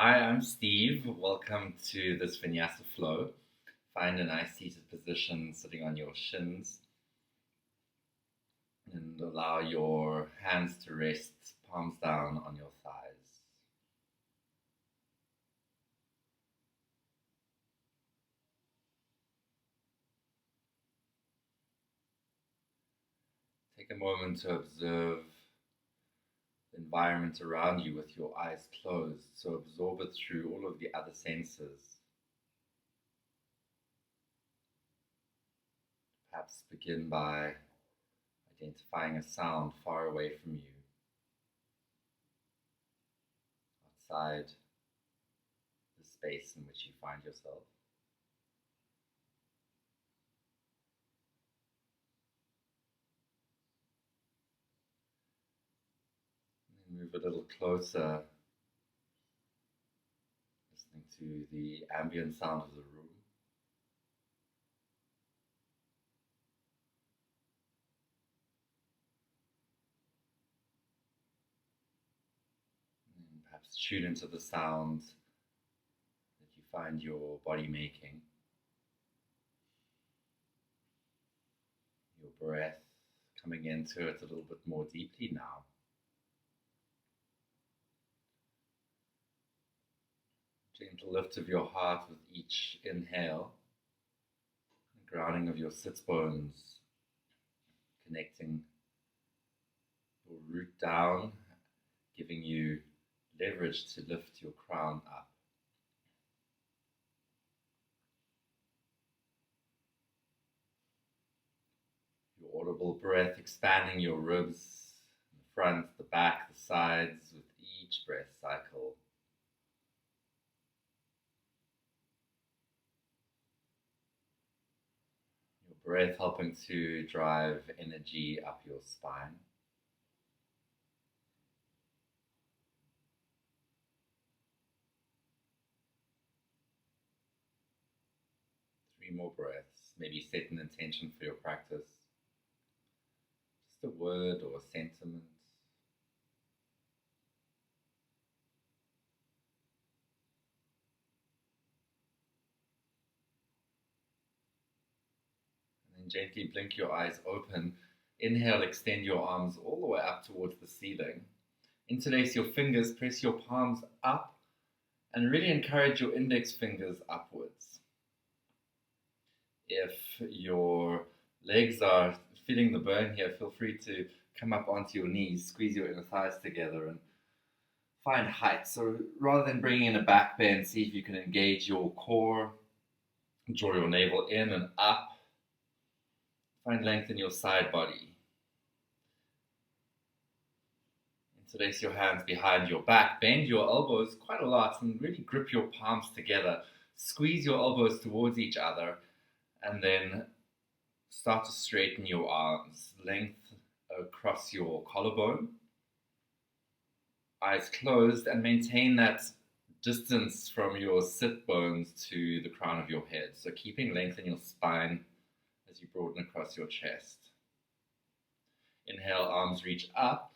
Hi, I'm Steve. Welcome to this vinyasa flow. Find a nice seated position sitting on your shins and allow your hands to rest palms down on your thighs. Take a moment to observe the environment around you with your eyes closed. So absorb it through all of the other senses. Perhaps begin by identifying a sound far away from you, outside the space in which you find yourself. And move a little closer, listening to the ambient sound of the room. And perhaps tune into the sounds that you find your body making. Your breath coming into it a little bit more deeply now. Gentle lift of your heart with each inhale. Grounding of your sits bones, connecting your root down, giving you leverage to lift your crown up. Your audible breath expanding your ribs, the front, the back, the sides with each breath cycle. Your breath helping to drive energy up your spine. Three more breaths. Maybe set an intention for your practice. Just a word or a sentiment. And then gently blink your eyes open. Inhale, extend your arms all the way up towards the ceiling. Interlace your fingers, press your palms up, and really encourage your index fingers upwards. If your legs are feeling the burn here, feel free to come up onto your knees, squeeze your inner thighs together, and find height. So rather than bringing in a back bend, see if you can engage your core, draw your navel in and up. Find length in your side body. Interlace your hands behind your back, bend your elbows quite a lot, and really grip your palms together. Squeeze your elbows towards each other, and then start to straighten your arms, length across your collarbone. Eyes closed, and maintain that distance from your sit bones to the crown of your head. So keeping length in your spine as you broaden across your chest. Inhale, arms reach up.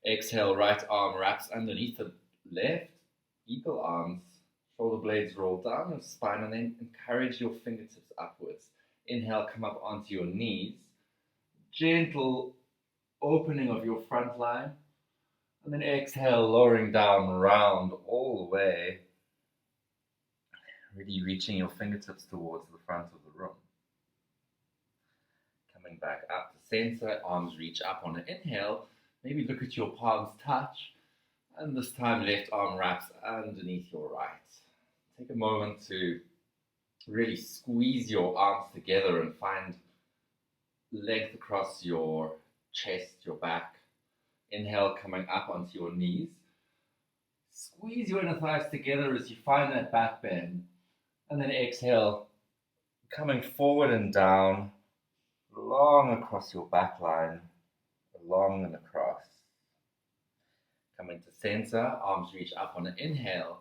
Exhale, right arm wraps underneath the left. Eagle arms, shoulder blades roll down your spine, and then encourage your fingertips upwards. Inhale, come up onto your knees. Gentle opening of your front line. And then exhale, lowering down, round all the way. Really reaching your fingertips towards the front of the room. Coming back up to center, arms reach up on an inhale. Maybe look at your palms touch. And this time, left arm wraps underneath your right. Take a moment to really squeeze your arms together and find length across your chest, your back. Inhale, coming up onto your knees. Squeeze your inner thighs together as you find that back bend. And then exhale, coming forward and down, long across your back line, along and across. Coming to center, arms reach up on an inhale.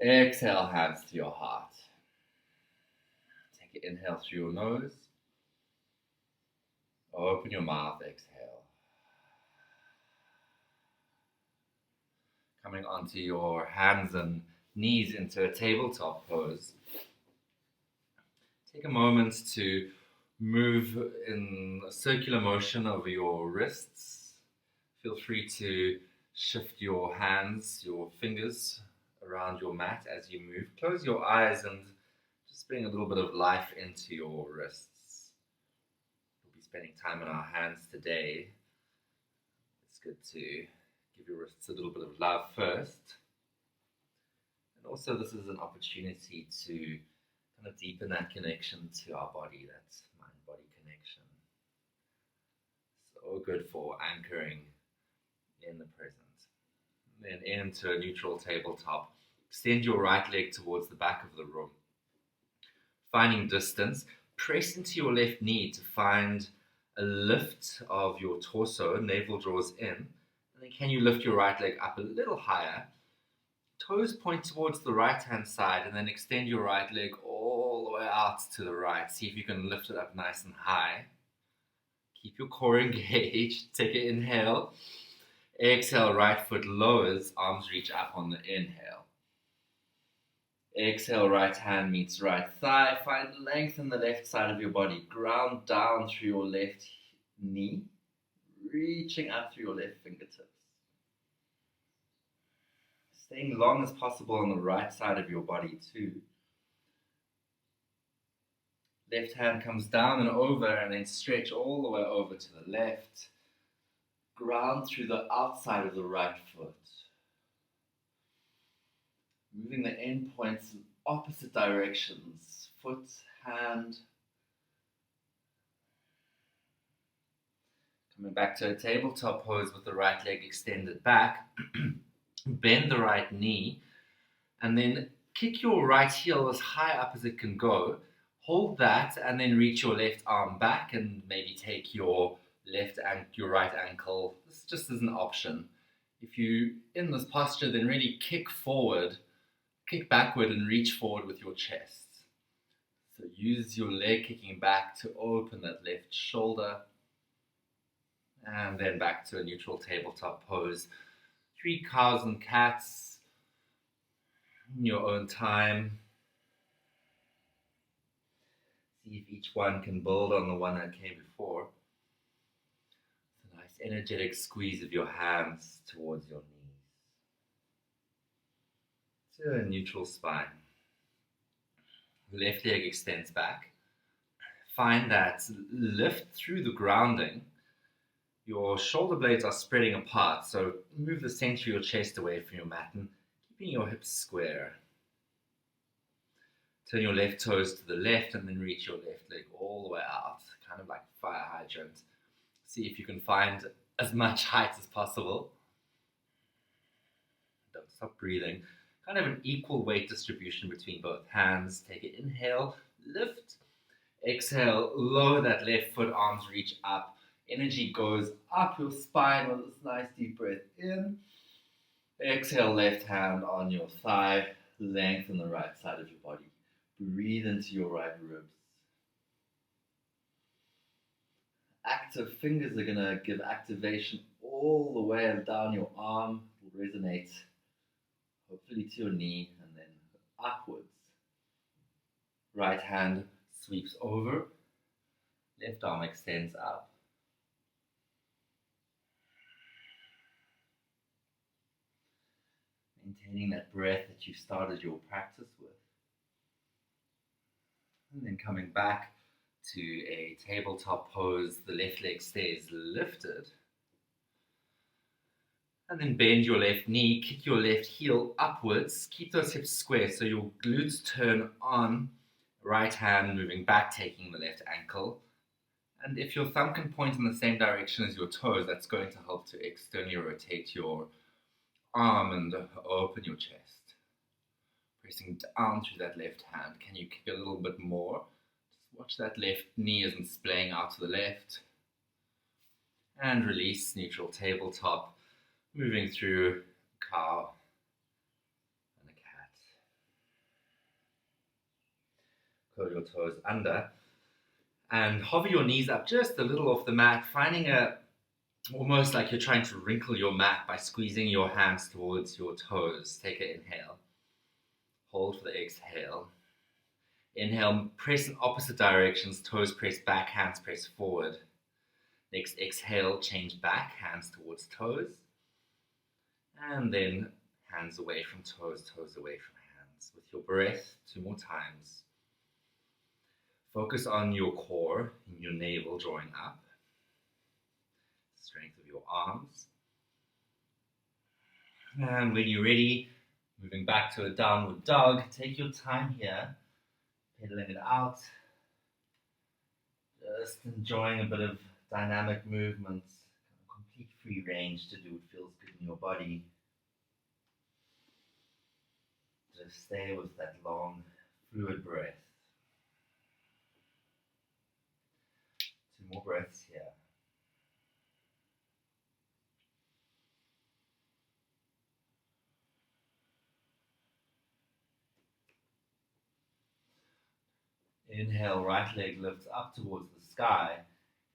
Exhale, hands to your heart. Take an inhale through your nose. Open your mouth, exhale. Coming onto your hands and knees into a tabletop pose. Take a moment to move in a circular motion over your wrists. Feel free to shift your hands, your fingers around your mat as you move. Close your eyes and just bring a little bit of life into your wrists. We'll be spending time on our hands today. It's good to give your wrists a little bit of love first. And also this is an opportunity to kind of deepen that connection to our body, that mind-body connection. So good for anchoring in the present. Then into a neutral tabletop. Extend your right leg towards the back of the room. Finding distance, press into your left knee to find a lift of your torso, navel draws in, and then can you lift your right leg up a little higher, toes point towards the right hand side, and then extend your right leg all the way out to the right. See if you can lift it up nice and high. Keep your core engaged. Take an inhale. Exhale, right foot lowers, arms reach up on the inhale. Exhale, right hand meets right thigh. Find length in the left side of your body. Ground down through your left knee, reaching up through your left fingertips. Staying long as possible on the right side of your body too. Left hand comes down and over, and then stretch all the way over to the left. Ground through the outside of the right foot. Moving the end points in opposite directions. Foot, hand. Coming back to a tabletop pose with the right leg extended back. Bend the right knee. And then kick your right heel as high up as it can go. Hold that and then reach your left arm back and maybe take your right ankle. This just is an option. If you in this posture, then really kick forward, kick backward and reach forward with your chest. So use your leg kicking back to open that left shoulder. And then back to a neutral tabletop pose. 3 cows and cats in your own time. See if each one can build on the one that came before. Energetic squeeze of your hands towards your knees. To a neutral spine. Left leg extends back. Find that lift through the grounding. Your shoulder blades are spreading apart, so move the center of your chest away from your mat and keeping your hips square. Turn your left toes to the left and then reach your left leg all the way out, kind of like a fire hydrant. See if you can find as much height as possible. Don't stop breathing. Kind of an equal weight distribution between both hands. Take an inhale, lift. Exhale, lower that left foot, arms reach up. Energy goes up your spine with this nice deep breath in. Exhale, left hand on your thigh. Lengthen the right side of your body. Breathe into your right ribs. Active fingers are going to give activation all the way down your arm. It will resonate hopefully to your knee and then upwards. Right hand sweeps over. Left arm extends up. Maintaining that breath that you started your practice with. And then coming back to a tabletop pose, the left leg stays lifted. And then bend your left knee, kick your left heel upwards, keep those hips square so your glutes turn on, right hand moving back, taking the left ankle. And if your thumb can point in the same direction as your toes, that's going to help to externally rotate your arm and open your chest. Pressing down through that left hand. Can you kick a little bit more? Watch that left knee isn't splaying out to the left. And release, neutral tabletop. Moving through cow and a cat. Curl your toes under. And hover your knees up just a little off the mat, finding a Almost like you're trying to wrinkle your mat by squeezing your hands towards your toes. Take an inhale. Hold for the exhale. Inhale, press in opposite directions, toes press back, hands press forward. Next exhale, change back, hands towards toes. And then hands away from toes, toes away from hands. With your breath, 2 more times. Focus on your core, your navel drawing up. Strength of your arms. And when you're ready, moving back to a downward dog, take your time here, pedaling it out. Just enjoying a bit of dynamic movements, complete free range to do what feels good in your body. Just stay with that long, fluid breath. 2 more breaths here. Inhale, right leg lifts up towards the sky.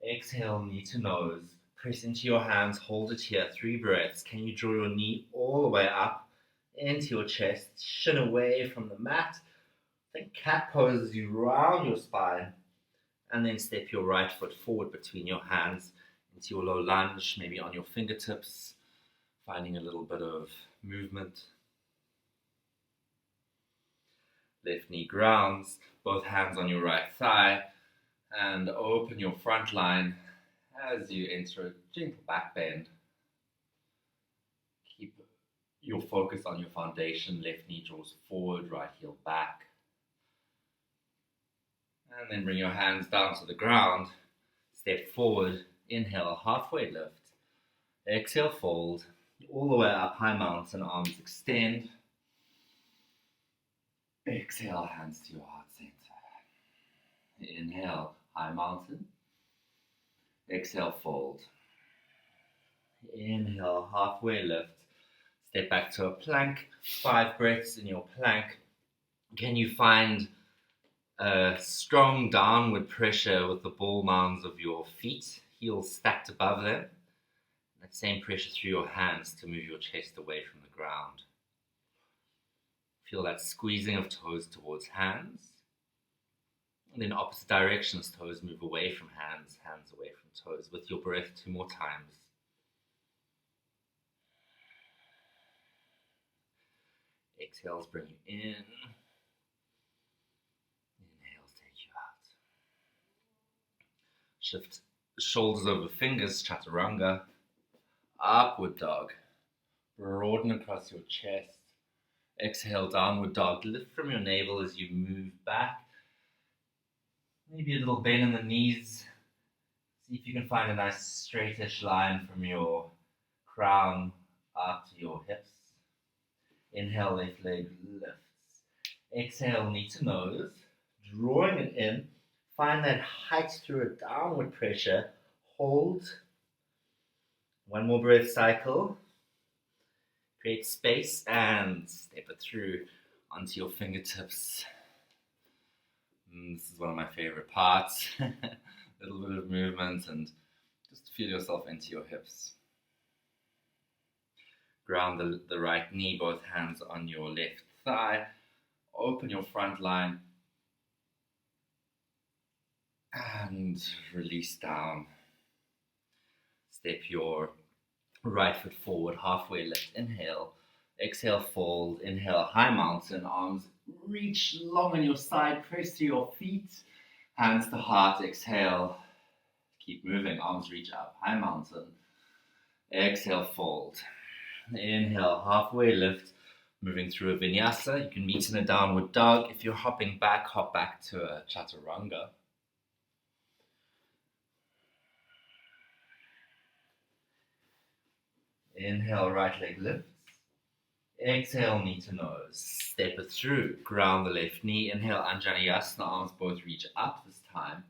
Exhale, knee to nose. Press into your hands, hold it here, 3 breaths. Can you draw your knee all the way up into your chest, shin away from the mat? Think cat pose as you round your spine. And then step your right foot forward between your hands into your low lunge, maybe on your fingertips, finding a little bit of movement. Left knee grounds, both hands on your right thigh, and open your front line as you enter a gentle back bend. Keep your focus on your foundation. Left knee draws forward, right heel back. And then bring your hands down to the ground. Step forward, inhale, halfway lift. Exhale, fold. All the way up, high mountain, arms extend. Exhale, hands to your heart center. Inhale, high mountain. Exhale, fold. Inhale, halfway lift. Step back to a plank. 5 breaths in your plank. Can you find a strong downward pressure with the ball mounds of your feet, heels stacked above them? That same pressure through your hands to move your chest away from the ground. Feel that squeezing of toes towards hands. And then opposite directions, toes move away from hands, hands away from toes. With your breath, 2 more times. Exhales bring you in. Inhales take you out. Shift shoulders over fingers, chaturanga. Upward dog. Broaden across your chest. Exhale, downward dog. Lift from your navel as you move back. Maybe a little bend in the knees. See if you can find a nice straightish line from your crown up to your hips. Inhale, left leg lifts. Exhale, knee to nose. Drawing it in. Find that height through a downward pressure. Hold. 1 more breath cycle. Create space and step it through onto your fingertips. This is one of my favorite parts. A little bit of movement and just feel yourself into your hips. Ground the right knee, both hands on your left thigh. Open your front line and release down. Step your right foot forward, halfway lift. Inhale. Exhale, fold. Inhale, high mountain. Arms reach long on your side. Press to your feet. Hands to heart. Exhale. Keep moving. Arms reach up. High mountain. Exhale, fold. Inhale, halfway lift. Moving through a vinyasa. You can meet in a downward dog. If you're hopping back, hop back to a chaturanga. Inhale, right leg lifts. Exhale, knee to nose. Step it through. Ground the left knee. Inhale, Anjaneyasana. Arms both reach up this time.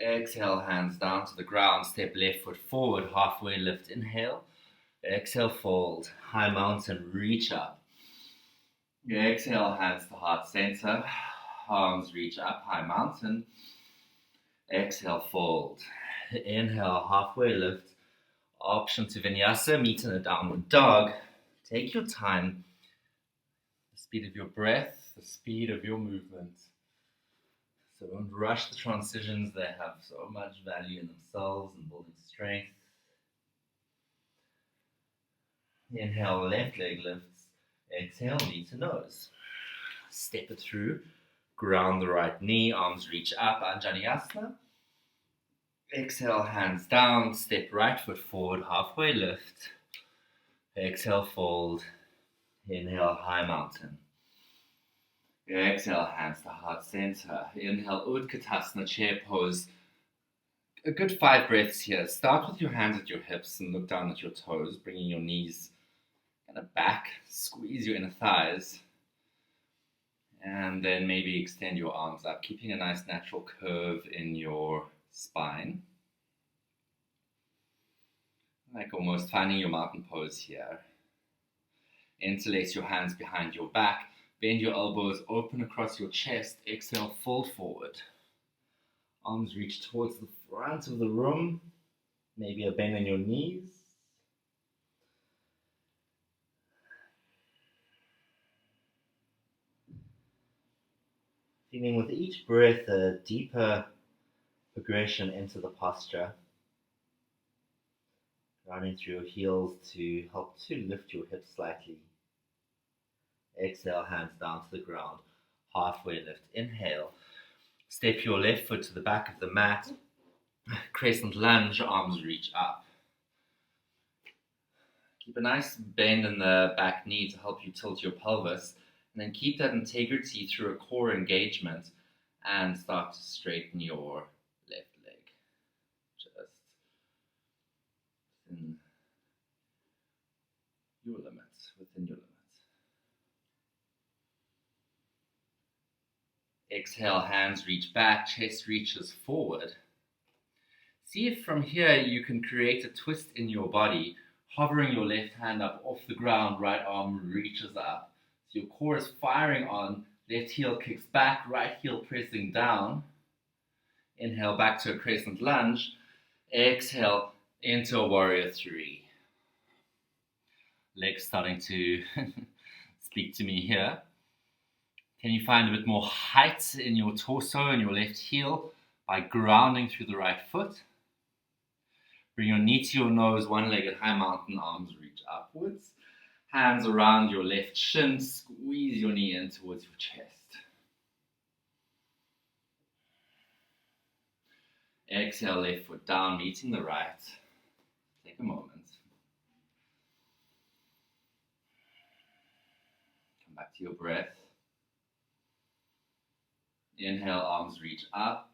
Exhale, hands down to the ground. Step left foot forward. Halfway lift. Inhale. Exhale, fold. High mountain. Reach up. Exhale, hands to heart center. Arms reach up. High mountain. Exhale, fold. Inhale, halfway lift. Option to vinyasa, meet in a downward dog. Take your time, the speed of your breath, the speed of your movement. So don't rush the transitions, they have so much value in themselves and building strength. Inhale, left leg lifts. Exhale, knee to nose. Step it through. Ground the right knee, arms reach up, Anjaneyasana. Exhale, hands down, step right foot forward, halfway lift. Exhale, fold. Inhale, high mountain. Exhale, hands to heart center. Inhale, Utkatasana, chair pose. A good 5 breaths here. Start with your hands at your hips and look down at your toes, bringing your knees kind of back. Squeeze your inner thighs. And then maybe extend your arms up, keeping a nice natural curve in your spine. Like almost finding your mountain pose here. Interlace your hands behind your back. Bend your elbows, open across your chest. Exhale, fold forward. Arms reach towards the front of the room. Maybe a bend in your knees. Feeling with each breath a deeper progression into the posture. Running through your heels to help to lift your hips slightly. Exhale, hands down to the ground. Halfway lift. Inhale. Step your left foot to the back of the mat. Crescent lunge, arms reach up. Keep a nice bend in the back knee to help you tilt your pelvis. And then keep that integrity through a core engagement and start to straighten your left leg. Just within your limits, Exhale, hands reach back, chest reaches forward. See if from here you can create a twist in your body, hovering your left hand up off the ground, right arm reaches up. So your core is firing on, left heel kicks back, right heel pressing down. Inhale, back to a crescent lunge. Exhale, into a warrior 3. Legs starting to speak to me here. Can you find a bit more height in your torso and your left heel by grounding through the right foot? Bring your knee to your nose, one-legged high mountain, arms reach upwards. Hands around your left shin, squeeze your knee in towards your chest. Exhale, left foot down, meeting the right. Take a moment. Come back to your breath. Inhale, arms reach up.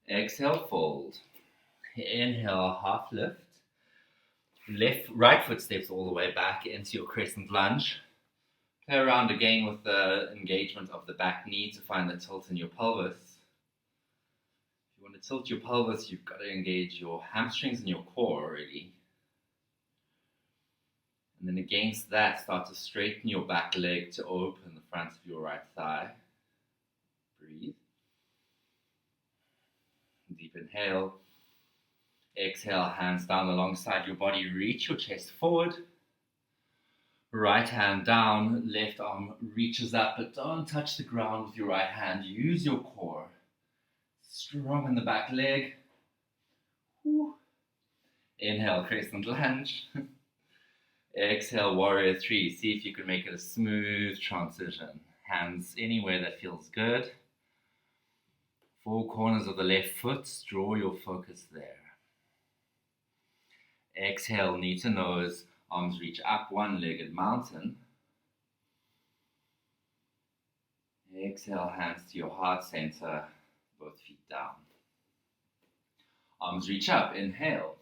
Exhale, fold. Inhale, half lift. Right foot steps all the way back into your crescent lunge. Play around again with the engagement of the back knee to find the tilt in your pelvis. If you want to tilt your pelvis, you've got to engage your hamstrings and your core already. And then against that, start to straighten your back leg to open the front of your right thigh. Breathe. Deep inhale. Exhale, hands down alongside your body, reach your chest forward. Right hand down, left arm reaches up, but don't touch the ground with your right hand. Use your core. Strong in the back leg. Whew. Inhale, crescent lunge. Exhale, warrior 3. See if you can make it a smooth transition. Hands anywhere that feels good. 4 corners of the left foot, draw your focus there. Exhale, knee to nose, arms reach up, one-legged mountain. Exhale, hands to your heart center, both feet down. Arms reach up, inhale.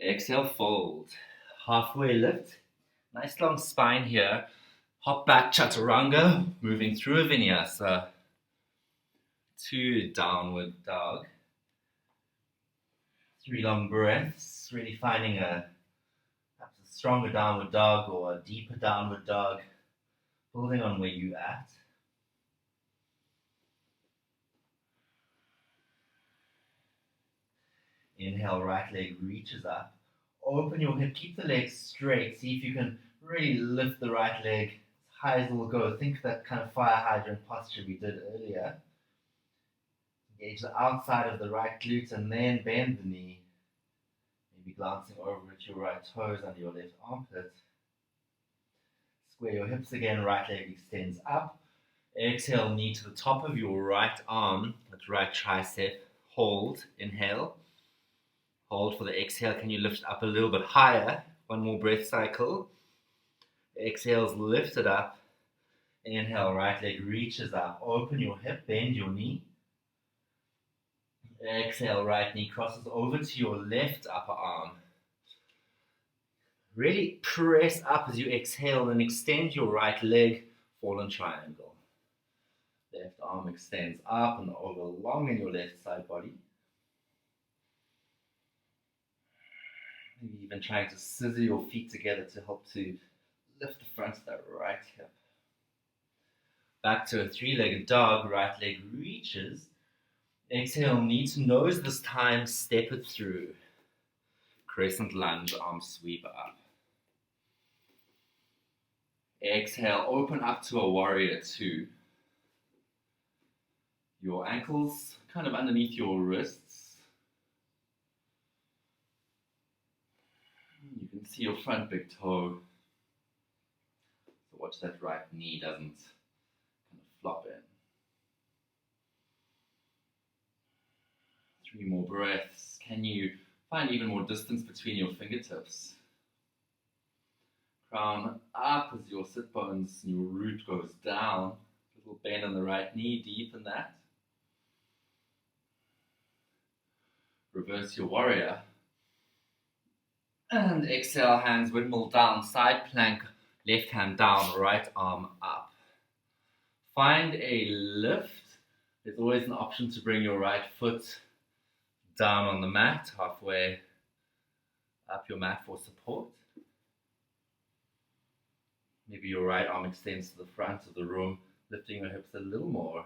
Exhale, fold. Halfway lift. Nice long spine here. Hop back, chaturanga, moving through a vinyasa to downward dog. 3 long breaths, really finding perhaps a stronger downward dog or a deeper downward dog, building on where you're at. Inhale, right leg reaches up, Open your hip, keep the legs straight. See if you can really lift the right leg as high as it will go. Think of that kind of fire hydrant posture we did earlier. Engage the outside of the right glute and then bend the knee. Maybe glancing over at your right toes under your left armpit. Square your hips again, right leg extends up. Exhale, knee to the top of your right arm, that right tricep. Hold, inhale. Hold for the exhale. Can you lift up a little bit higher? One more breath cycle. Exhales, lift it up. Inhale, right leg reaches up. Open your hip, bend your knee. Exhale, right knee crosses over to your left upper arm. Really press up as you exhale and extend your right leg, fallen triangle. Left arm extends up and over long in your left side body. Maybe even trying to scissor your feet together to help to lift the front of that right hip. Back to a three-legged dog, right leg reaches. Exhale, knee to nose this time, step it through. Crescent lunge, arm sweep up. Exhale, open up to a warrior two. Your ankles kind of underneath your wrists. You can see your front big toe. So watch that right knee doesn't kind of flop in. 3 more breaths. Can you find even more distance between your fingertips? Crown up as your sit bones and your root goes down. Little bend on the right knee, deepen that. Reverse your warrior. And exhale, hands windmill down, side plank, left hand down, right arm up. Find a lift. There's always an option to bring your right foot down on the mat, halfway up your mat for support. Maybe your right arm extends to the front of the room, lifting your hips a little more.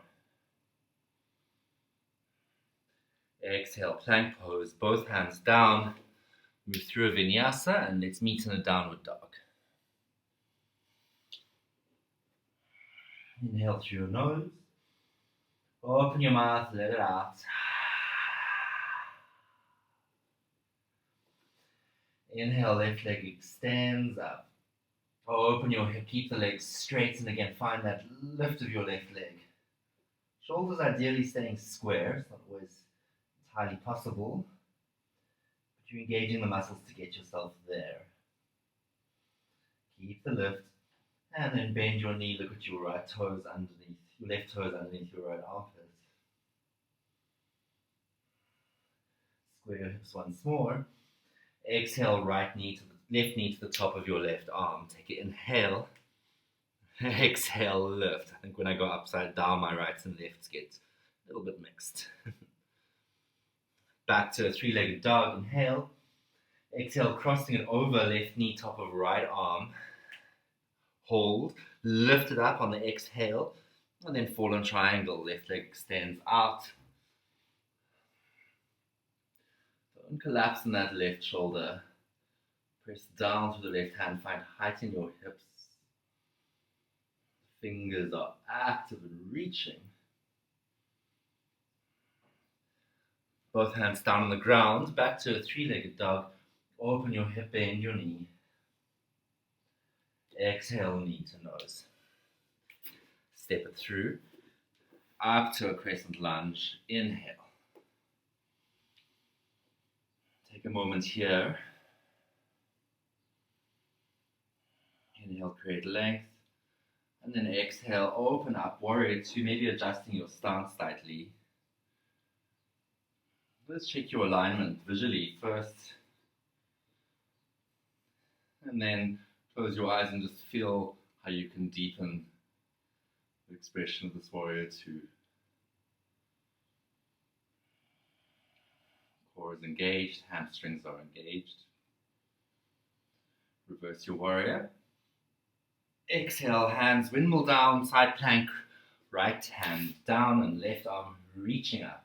Exhale, plank pose, both hands down. Move through a vinyasa and let's meet in a downward dog. Inhale through your nose. Open your mouth, let it out. Inhale, left leg extends up. Open your hip, keep the legs straight, and again find that lift of your left leg. Shoulders ideally staying square, it's not always entirely possible, but you're engaging the muscles to get yourself there. Keep the lift, and then bend your knee, look at your right toes underneath, your left toes underneath your right armpit. Square your hips once more. Exhale, right knee to the left knee to the top of your left arm. Take an inhale. Exhale, lift. I think when I go upside down, my rights and lefts get a little bit mixed. Back to a three-legged dog. Inhale. Exhale, crossing it over, left knee, top of right arm. Hold. Lift it up on the exhale. And then fallen triangle. Left leg extends out. Don't collapse in that left shoulder. Press down to the left hand. Find height in your hips. Fingers are active and reaching. Both hands down on the ground. Back to a three-legged dog. Open your hip, bend your knee. Exhale, knee to nose. Step it through. Up to a crescent lunge. Inhale. Take a moment here. Inhale, create length. And then exhale, open up, warrior two, maybe adjusting your stance slightly. Let's check your alignment visually first. And then close your eyes and just feel how you can deepen the expression of this warrior two. Core is engaged, hamstrings are engaged. Reverse your warrior. Exhale, hands windmill down, side plank, right hand down and left arm reaching up.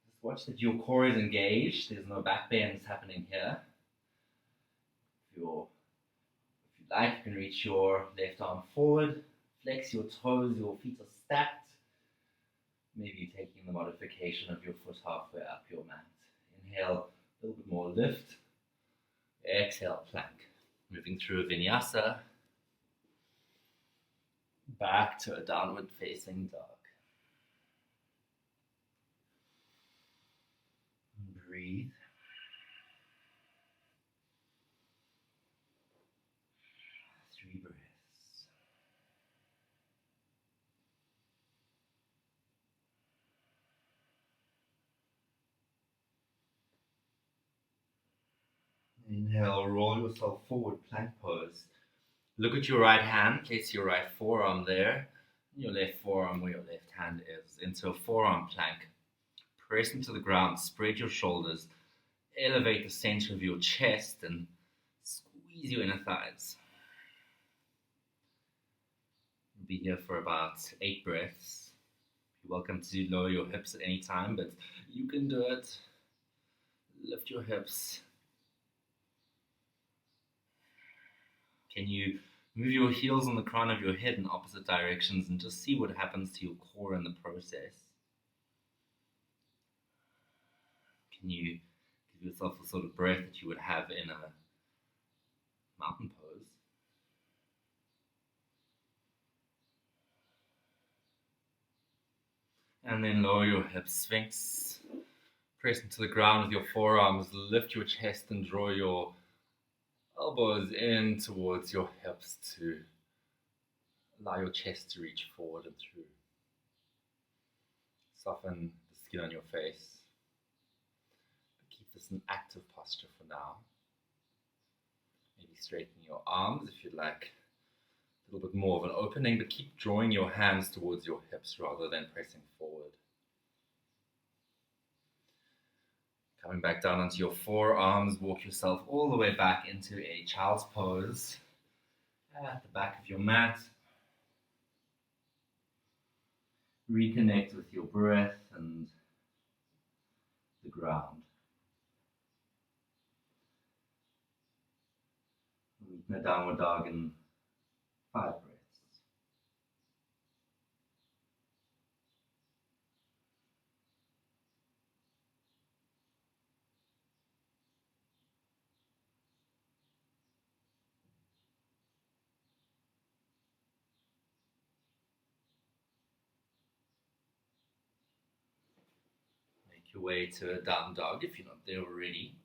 Just Watch that your core is engaged. There's no back bends happening here. If you like, you can reach your left arm forward, flex your toes, your feet are stacked. Maybe taking the modification of your foot halfway up your mat. Inhale, a little bit more lift. Exhale, plank. Moving through a vinyasa. Back to a downward facing dog. Breathe. 3 breaths. Inhale, roll yourself forward, plank pose. Look at your right hand, place your right forearm there, and your left forearm where your left hand is, into a forearm plank. Press into the ground, spread your shoulders, elevate the center of your chest, and squeeze your inner thighs. Be here for about 8 breaths. You're welcome to lower your hips at any time, but you can do it. Lift your hips. Can you move your heels on the crown of your head in opposite directions and just see what happens to your core in the process? Can you give yourself the sort of breath that you would have in a mountain pose? And then lower your hips, sphinx. Press into the ground with your forearms, lift your chest and draw your elbows in towards your hips to allow your chest to reach forward and through. Soften the skin on your face. Keep this an active posture for now. Maybe straighten your arms if you'd like a little bit more of an opening, but keep drawing your hands towards your hips rather than pressing forward. Coming back down onto your forearms, walk yourself all the way back into a child's pose at the back of your mat. Reconnect with your breath and the ground. Meet in a downward dog in 5 breaths. Make your way to a down dog if you're not there already.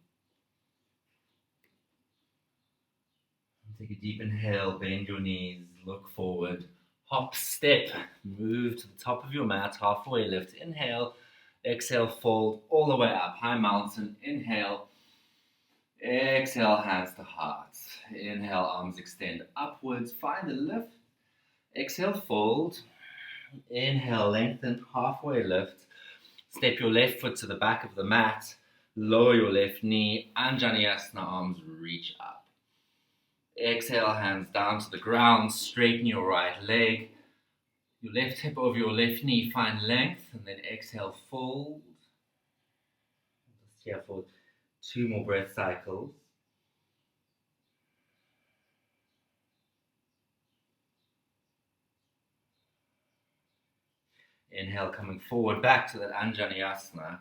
Take a deep inhale, bend your knees, look forward, hop, step, move to the top of your mat, halfway lift, inhale, exhale, fold all the way up, high mountain, inhale, exhale, hands to heart, inhale, arms extend upwards, find the lift, exhale, fold, inhale, lengthen, halfway lift, step your left foot to the back of the mat, lower your left knee, Anjaneyasana, arms reach up. Exhale, hands down to the ground, straighten your right leg, your left hip over your left knee, find length, and then exhale, fold. Just here for 2 more breath cycles. Inhale, coming forward, back to that Anjaneyasana.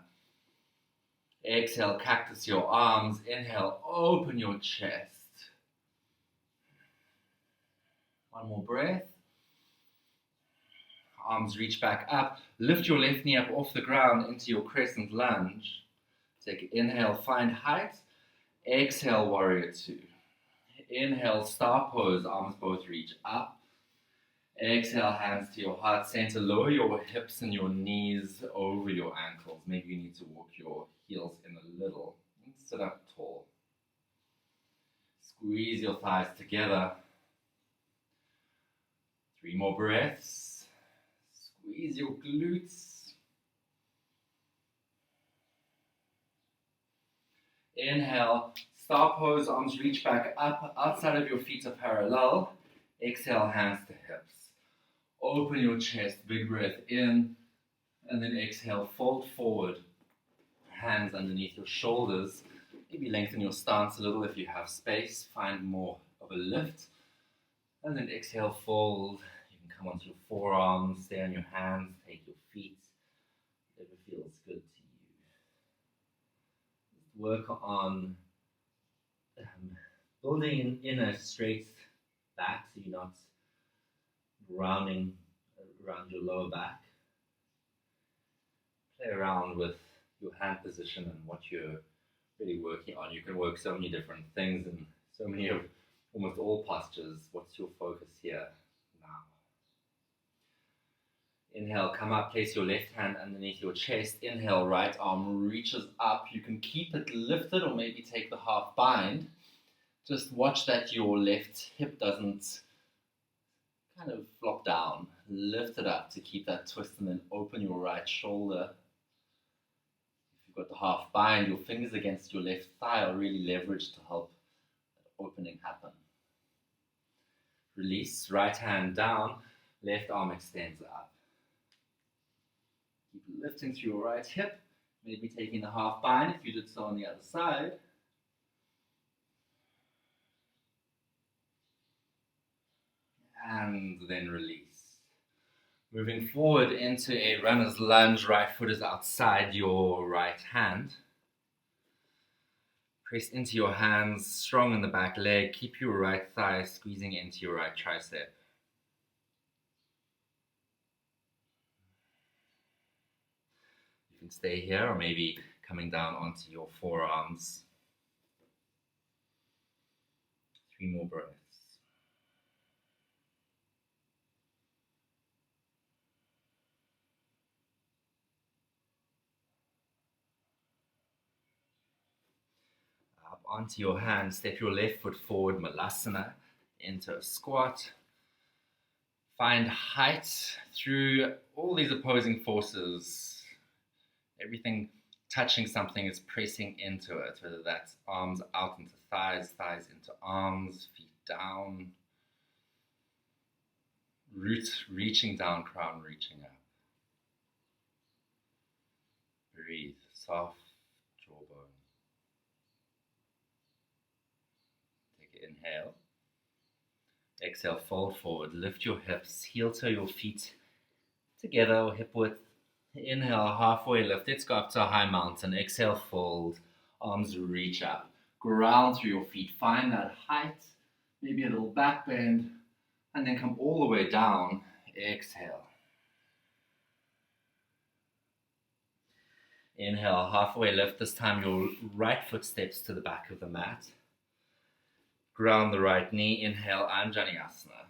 Exhale, cactus your arms. Inhale, open your chest. 1 more breath. Arms reach back up. Lift your left knee up off the ground into your crescent lunge. Take an inhale, find height. Exhale, warrior 2. Inhale, star pose. Arms both reach up. Exhale, hands to your heart center. Lower your hips and your knees over your ankles. Maybe you need to walk your heels in a little. Sit up tall. Squeeze your thighs together. 3 more breaths. Squeeze your glutes. Inhale, star pose, arms reach back up, outside of your feet are parallel. Exhale, hands to hips. Open your chest, big breath in, and then exhale, fold forward. hands underneath your shoulders. Maybe lengthen your stance a little if you have space. Find more of a lift. And then exhale, fold. You can come onto your forearms, stay on your hands, take your feet. Whatever feels good to you. Work on building in a straight back so you're not rounding around your lower back. Play around with your hand position and what you're really working on. You can work so many different things and so many of almost all postures. What's your focus here now? Inhale, come up, place your left hand underneath your chest. Inhale, right arm reaches up. You can keep it lifted or maybe take the half bind. Just watch that your left hip doesn't kind of flop down. Lift it up to keep that twist and then open your right shoulder. If you've got the half bind, your fingers against your left thigh are really leveraged to help that opening happen. Release, right hand down, left arm extends up. Keep lifting through your right hip, maybe taking the half bind if you did so on the other side. And then release. Moving forward into a runner's lunge, right foot is outside your right hand. Press into your hands, strong in the back leg. Keep your right thigh squeezing into your right tricep. You can stay here or maybe coming down onto your forearms. 3 more breaths. Up onto your hands, step your left foot forward, Malasana, into a squat. Find height through all these opposing forces. Everything touching something is pressing into it, whether that's arms out into thighs, thighs into arms, feet down. Root reaching down, crown reaching up. Breathe, soft jawbone. Take an inhale. Exhale, fold forward, lift your hips, heel toe your feet together or hip width. Inhale, halfway lift. Let's go up to a high mountain. Exhale, fold. Arms reach up. Ground through your feet. Find that height. Maybe a little back bend. And then come all the way down. Exhale. Inhale, halfway lift. This time your right foot steps to the back of the mat. Ground the right knee. Inhale, Anjaneyasana.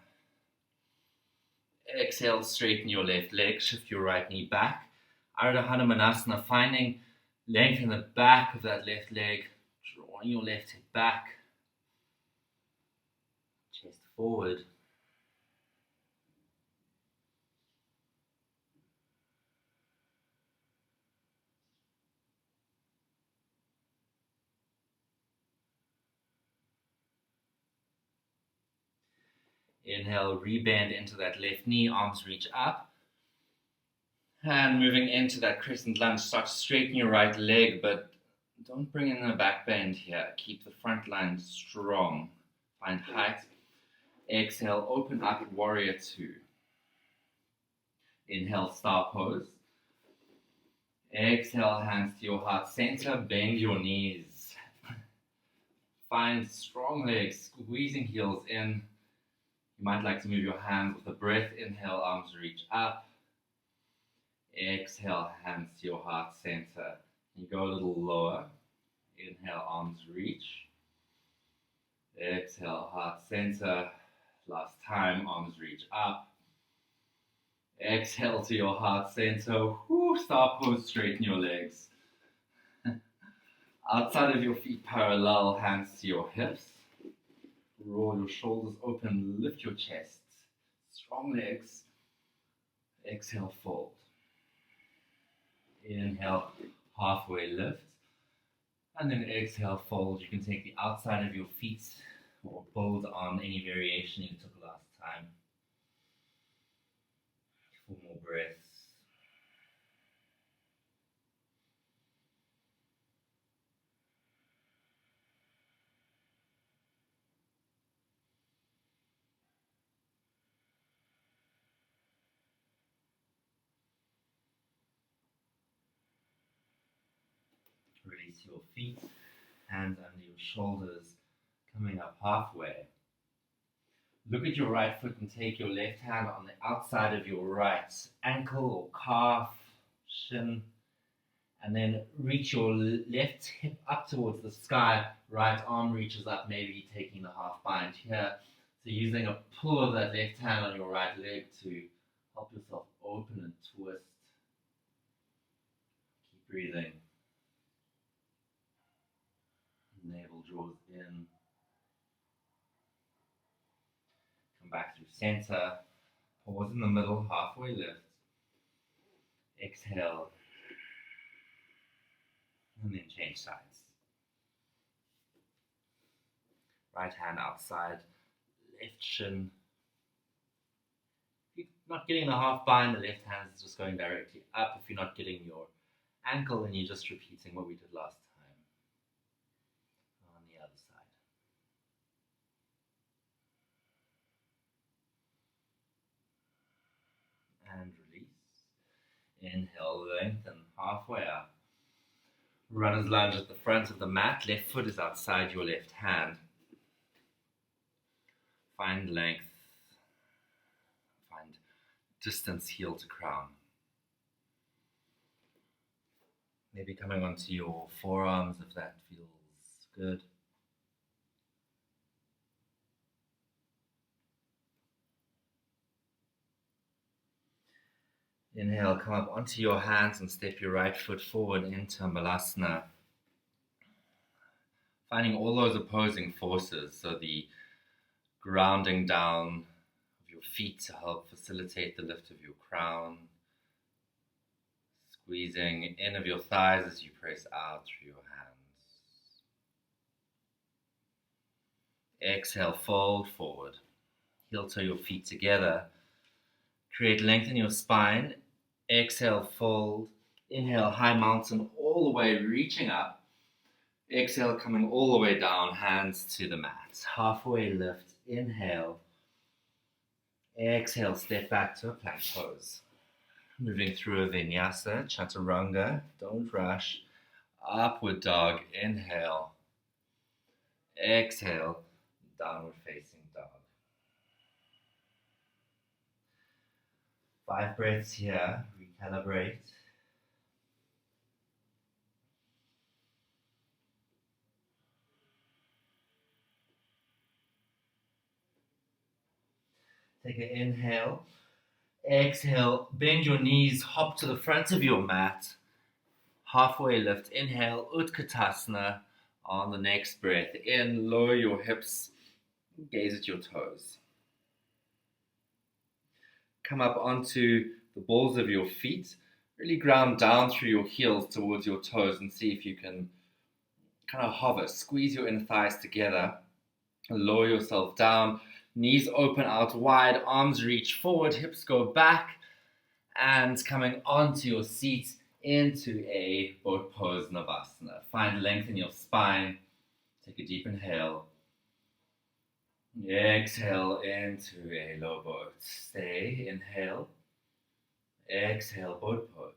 Exhale, straighten your left leg. Shift your right knee back. Ardha Hanumanasana, finding length in the back of that left leg, drawing your left hip back, chest forward. Inhale, rebend into that left knee, arms reach up. And moving into that crescent lunge, start to straighten your right leg, but don't bring in a back bend here. Keep the front line strong. Find height. Exhale, open up, warrior 2. Inhale, star pose. Exhale, hands to your heart center, bend your knees. Find strong legs, squeezing heels in. You might like to move your hands with a breath. Inhale, arms reach up. Exhale, hands to your heart center. You go a little lower. Inhale, arms reach. Exhale, heart center. Last time, arms reach up. Exhale to your heart center. Star pose, straighten your legs. Outside of your feet parallel, hands to your hips. Roll your shoulders open, lift your chest. Strong legs. Exhale, fold. Inhale, halfway lift. And then exhale, fold. You can take the outside of your feet or build on any variation you took last time. 4 more breaths. onto your feet, hands under your shoulders, coming up halfway. Look at your right foot and take your left hand on the outside of your right ankle or calf, shin, and then reach your left hip up towards the sky. Right arm reaches up, maybe taking the half bind here. So using a pull of that left hand on your right leg to help yourself open and twist. Keep breathing. Navel draws in. Come back through center. Pause in the middle, halfway lift. Exhale. And then change sides. Right hand outside, left shin. If you're not getting the half bind, the left hand is just going directly up. If you're not getting your ankle, then you're just repeating what we did last time. On the other side. And release. Inhale, lengthen halfway up. Runner's lunge at the front of the mat. Left foot is outside your left hand. Find length. Find distance heel to crown. Maybe coming onto your forearms if that feels good. Inhale, come up onto your hands and step your right foot forward into Balasana. Finding all those opposing forces, so the grounding down of your feet to help facilitate the lift of your crown. Squeezing in of your thighs as you press out through your hands. Exhale, fold forward. Heel toe your feet together. Create length in your spine. Exhale, fold. Inhale, high mountain all the way, reaching up. Exhale, coming all the way down, hands to the mat. Halfway lift, inhale. Exhale, step back to a plank pose. Moving through a vinyasa, chaturanga, don't rush. Upward dog, inhale. Exhale, downward facing dog. 5 breaths here, recalibrate. Take an inhale. Exhale, bend your knees, hop to the front of your mat. Halfway lift, inhale, Utkatasana. On the next breath in, lower your hips, gaze at your toes. Come up onto the balls of your feet. Really ground down through your heels towards your toes and see if you can kind of hover. Squeeze your inner thighs together. Lower yourself down. Knees open out wide. Arms reach forward. Hips go back. And coming onto your seat into a boat pose Navasana. Find length in your spine. Take a deep inhale. Exhale into a low boat. Stay. Inhale. Exhale, boat pose.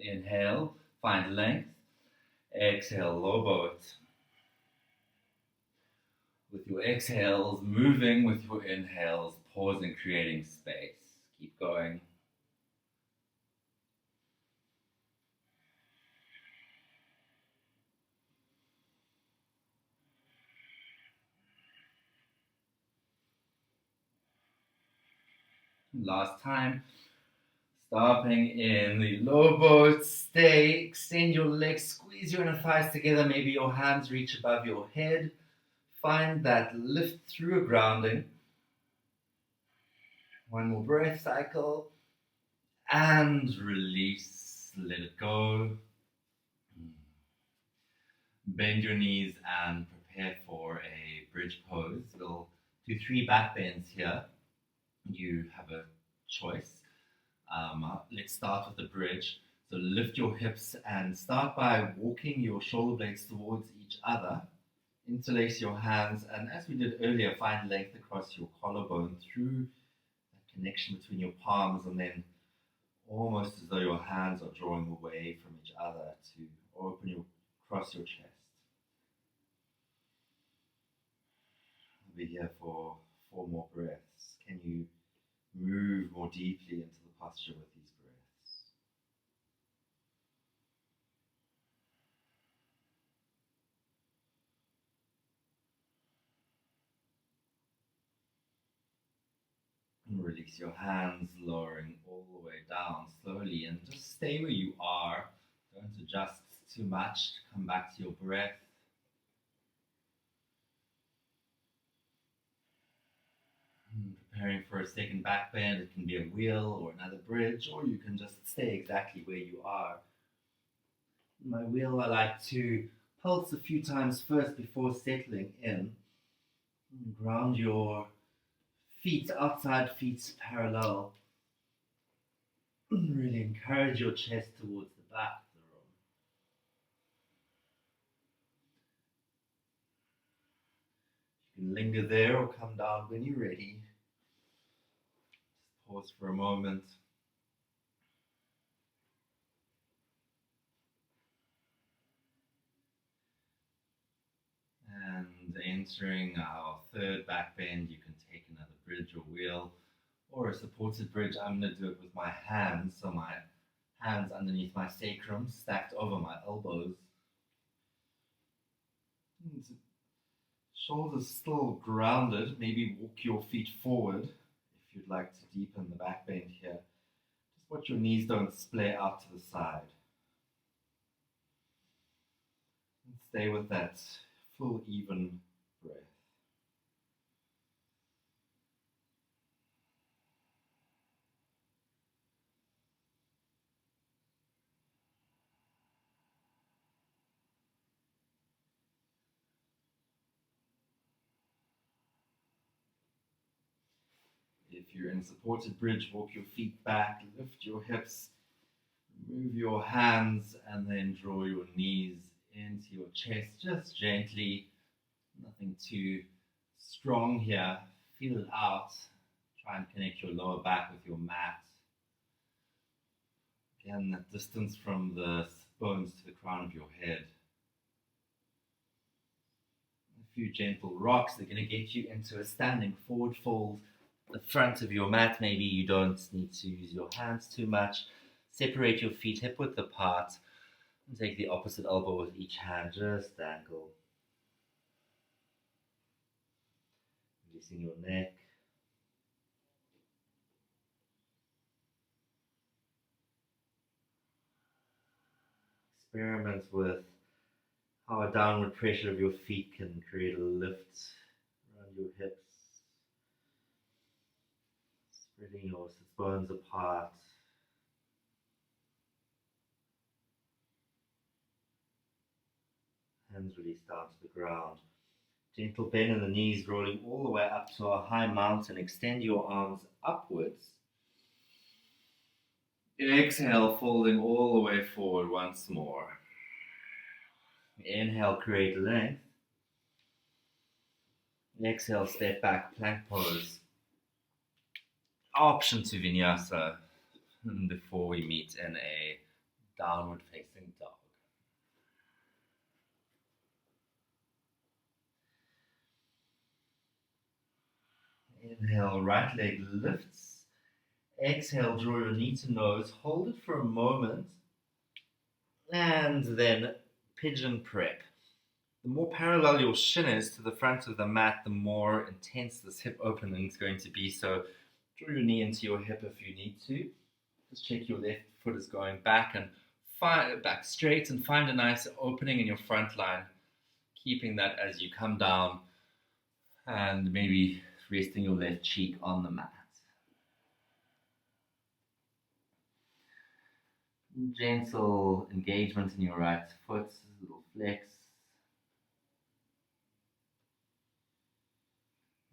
Inhale, find length. Exhale, low boat. With your exhales, moving with your inhales, pausing, creating space. Keep going. Last time. Stopping in the low boat, stay, extend your legs, squeeze your inner thighs together, maybe your hands reach above your head. Find that lift through a grounding. One more breath cycle. And release, let it go. Bend your knees and prepare for a bridge pose. We'll do 3 back bends here. You have a choice. Let's start with the bridge. So lift your hips and start by walking your shoulder blades towards each other. Interlace your hands, and as we did earlier, find length across your collarbone through that connection between your palms, and then almost as though your hands are drawing away from each other to cross your chest. I'll be here for 4 more breaths. Can you move more deeply into the posture with these breaths? And release your hands, lowering all the way down slowly, and just stay where you are. Don't adjust too much. Come back to your breath. Preparing for a second back bend. It can be a wheel or another bridge, or you can just stay exactly where you are. In my wheel, I like to pulse a few times first before settling in. Ground your feet, outside feet parallel. Really encourage your chest towards the back of the room. You can linger there or come down when you're ready. Just pause for a moment. And entering our third back bend, you can take another bridge or wheel or a supported bridge. I'm going to do it with my hands, so my hands underneath my sacrum, stacked over my elbows. And shoulders still grounded. Maybe walk your feet forward if you'd like to deepen the back bend here. Just watch your knees don't splay out to the side. And stay with that full, even breath. If you're in a supported bridge, walk your feet back, lift your hips, move your hands, and then draw your knees into your chest, just gently. Nothing too strong here. Feel it out. Try and connect your lower back with your mat. Again, that distance from the bones to the crown of your head. A few gentle rocks. They're going to get you into a standing forward fold. The front of your mat, maybe you don't need to use your hands too much. Separate your feet hip width apart and take the opposite elbow with each hand. Just angle. Releasing your neck. Experiment with how a downward pressure of your feet can create a lift around your hips. Spreading your sit bones apart. Hands release down to the ground. Gentle bend in the knees, rolling all the way up to a high mountain. Extend your arms upwards. Exhale, folding all the way forward once more. Inhale, create length. Exhale, step back, plank pose. Option to vinyasa before we meet in a downward facing dog. Inhale, right leg lifts. Exhale, draw your knee to nose. Hold it for a moment. And then pigeon prep. The more parallel your shin is to the front of the mat, the more intense this hip opening is going to be. So draw your knee into your hip if you need to. Just check your left foot is going back and back straight, and find a nice opening in your front line. Keeping that as you come down, and maybe resting your left cheek on the mat. Gentle engagement in your right foot, little flex.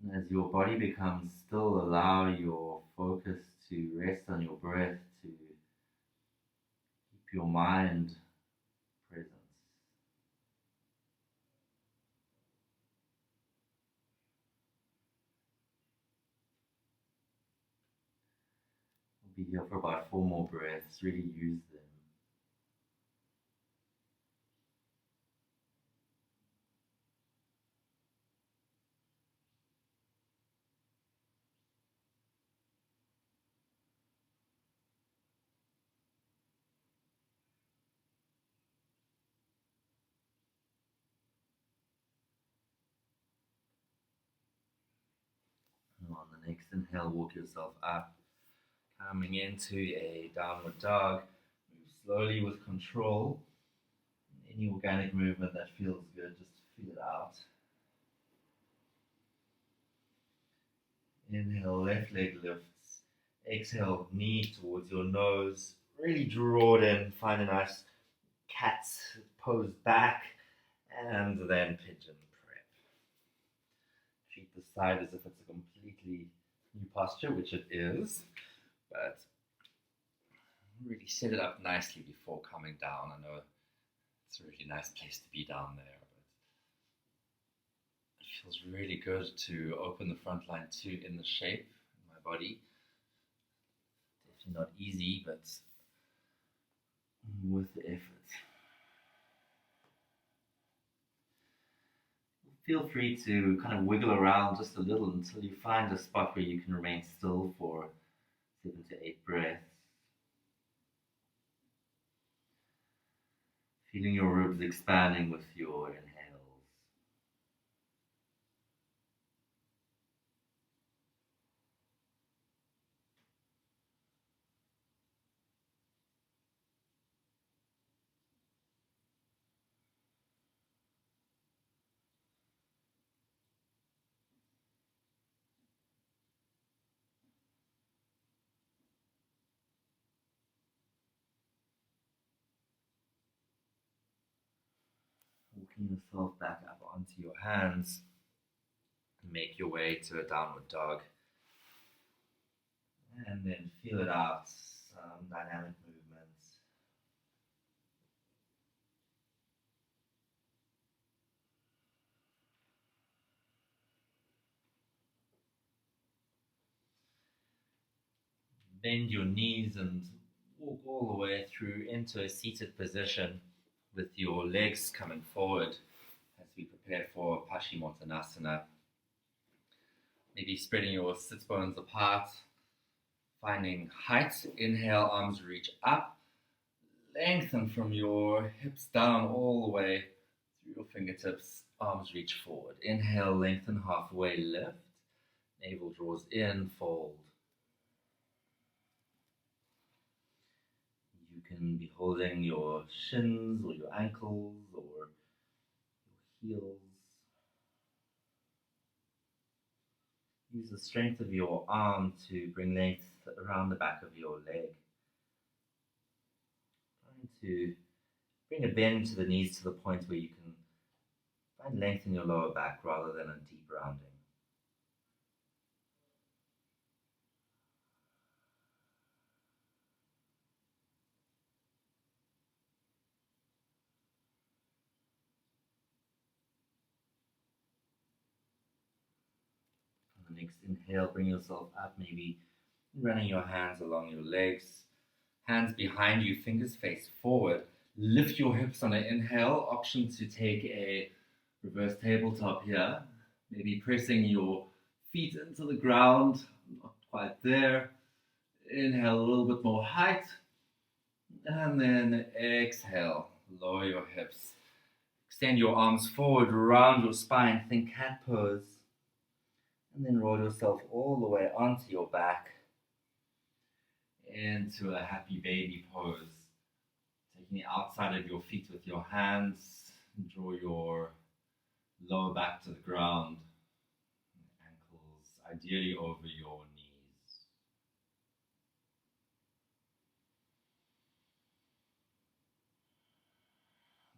And as your body becomes still, allow your focus to rest on your breath, to keep your mind present. We'll be here for about 4 more breaths. Really use them. Next inhale, walk yourself up, coming into a downward dog. Move slowly with control. Any organic movement that feels good, just feel it out. Inhale, left leg lifts. Exhale, knee towards your nose. Really draw it in, find a nice cat's pose back, and then pigeon prep. Treat the side as if it's a completely new posture, which it is, but really set it up nicely before coming down. I know it's a really nice place to be down there, but it feels really good to open the front line too in the shape in my body. Definitely not easy, but with the effort. Feel free to kind of wiggle around just a little until you find a spot where you can remain still for 7 to 8 breaths. Feeling your ribs expanding with your inhales. Walking yourself back up onto your hands. Make your way to a downward dog. And then feel it out, some dynamic movements. Bend your knees and walk all the way through into a seated position with your legs coming forward as we prepare for Paschimottanasana. Maybe spreading your sits bones apart, finding height. Inhale, arms reach up. Lengthen from your hips down all the way through your fingertips. Arms reach forward. Inhale, lengthen halfway, lift. Navel draws in, fold. You can be holding your shins or your ankles or your heels. Use the strength of your arm to bring length around the back of your leg. Trying to bring a bend to the knees to the point where you can find length in your lower back rather than a deep rounding. On the next inhale, bring yourself up, maybe running your hands along your legs. Hands behind you, fingers face forward. Lift your hips on an inhale. Option to take a reverse tabletop here. Maybe pressing your feet into the ground. Not quite there. Inhale a little bit more height. And then exhale. Lower your hips. Extend your arms forward around your spine. Think cat pose. And then roll yourself all the way onto your back into a happy baby pose. Taking the outside of your feet with your hands, draw your lower back to the ground, ankles ideally over your knees.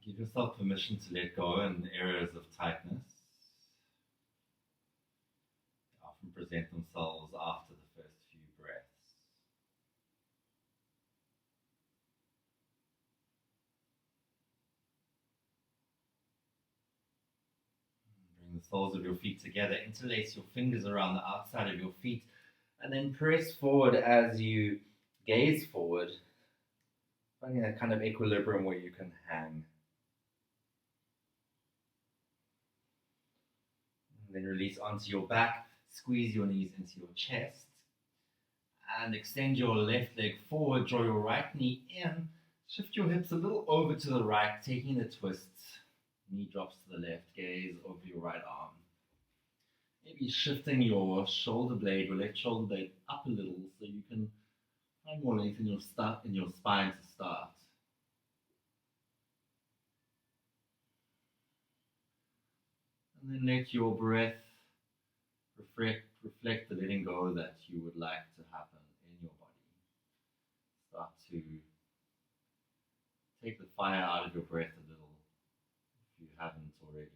Give yourself permission to let go in areas of tightness. They often present themselves after the first few breaths. The soles of your feet together, interlace your fingers around the outside of your feet, and then press forward as you gaze forward, finding that kind of equilibrium where you can hang. And then release onto your back, squeeze your knees into your chest, and extend your left leg forward, draw your right knee in, shift your hips a little over to the right, taking the twist. Knee drops to the left, gaze over your right arm. Maybe shifting your shoulder blade, your left shoulder blade up a little so you can find more length in your spine to start. And then let your breath reflect the letting go that you would like to happen in your body. Start to take the fire out of your breath a little if you haven't already.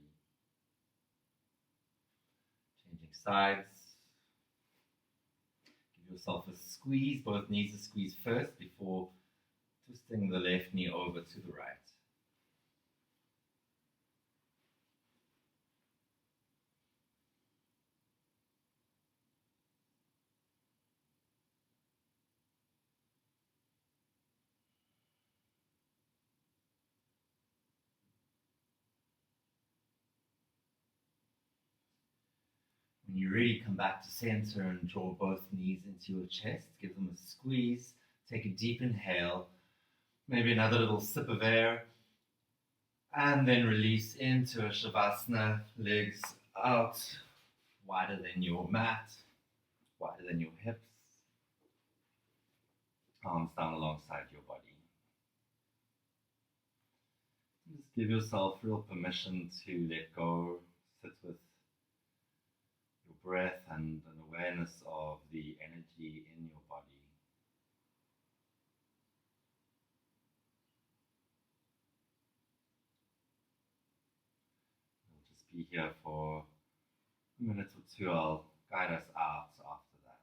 Changing sides. Give yourself a squeeze, both knees a squeeze first before twisting the left knee over to the right. When you're ready, come back to center and draw both knees into your chest. Give them a squeeze. Take a deep inhale. Maybe another little sip of air. And then release into a Shavasana. Legs out, wider than your mat, wider than your hips. Arms down alongside your body. Just give yourself real permission to let go. Sit with your breath and an awareness of the energy in your body. We'll just be here for a minute or two. I'll guide us out after that.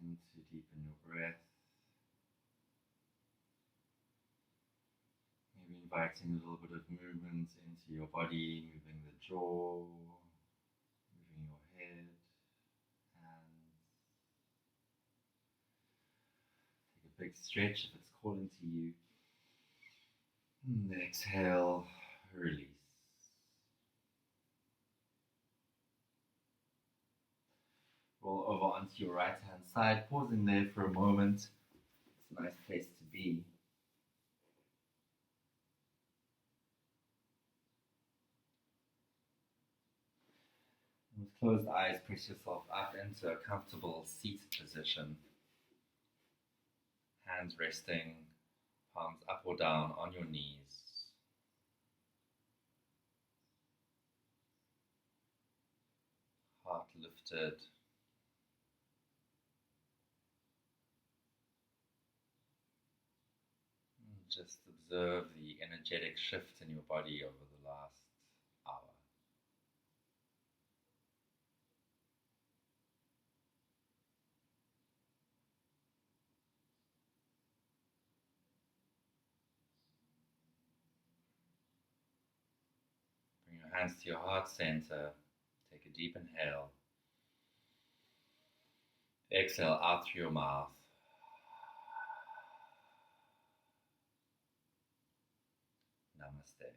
Begin to deepen your breath. Maybe inviting a little bit of movement into your body, moving the jaw, moving your head, hands. Take a big stretch if it's calling to you. And exhale, release. Roll over onto your right hand side, pausing there for a moment. It's a nice place to be. And with closed eyes, press yourself up into a comfortable seated position. Hands resting, palms up or down on your knees. Heart lifted. Just observe the energetic shift in your body over the last hour. Bring your hands to your heart center. Take a deep inhale. Exhale out through your mouth. Namaste.